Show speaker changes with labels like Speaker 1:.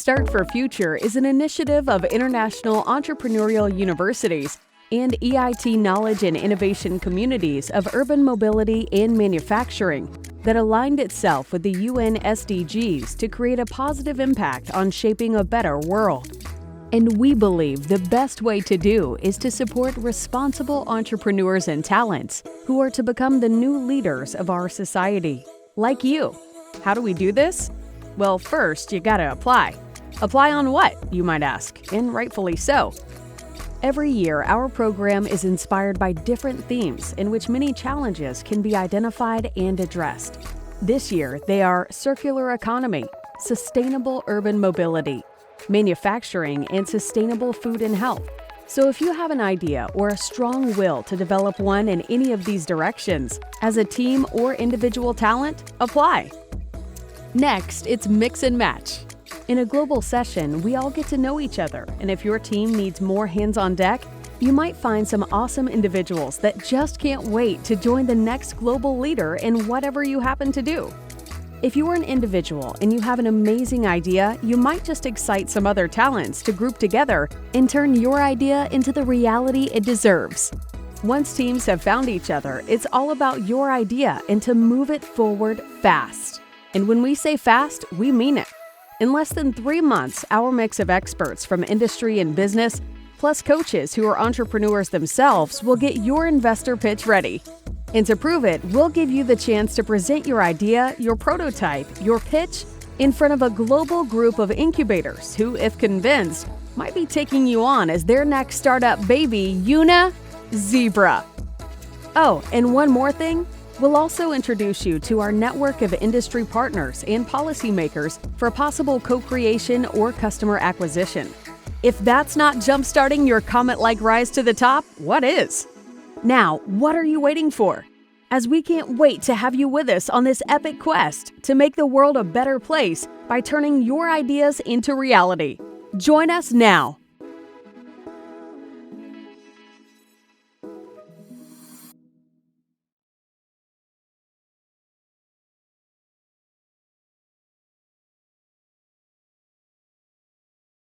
Speaker 1: Start for Future is an initiative of international entrepreneurial universities and EIT knowledge and innovation communities of urban mobility and manufacturing that aligned itself with the UN SDGs to create a positive impact on shaping a better world. And we believe the best way to do is to support responsible entrepreneurs and talents who are to become the new leaders of our society, like you. How do we do this? Well, first, you gotta apply. Apply on what, you might ask, and rightfully so. Every year, our program is inspired by different themes in which many challenges can be identified and addressed. This year, they are circular economy, sustainable urban mobility, manufacturing, and sustainable food and health. So if you have an idea or a strong will to develop one in any of these directions, as a team or individual talent, apply. Next, it's mix and match. In a global session, we all get to know each other, and if your team needs more hands on deck, you might find some awesome individuals that just can't wait to join the next global leader in whatever you happen to do. If you are an individual and you have an amazing idea, you might just excite some other talents to group together and turn your idea into the reality it deserves. Once teams have found each other, it's all about your idea and to move it forward fast. And when we say fast, we mean it. In less than 3 months, our mix of experts from industry and business, plus coaches who are entrepreneurs themselves, will get your investor pitch ready. And to prove it, we'll give you the chance to present your idea, your prototype, your pitch, in front of a global group of incubators who, if convinced, might be taking you on as their next startup baby, Zebra. Oh, and one more thing. We'll also introduce you to our network of industry partners and policymakers for possible co-creation or customer acquisition. If that's not jumpstarting your comet-like rise to the top, what is? Now, what are you waiting for? As we can't wait to have you with us on this epic quest to make the world a better place by turning your ideas into reality. Join us now.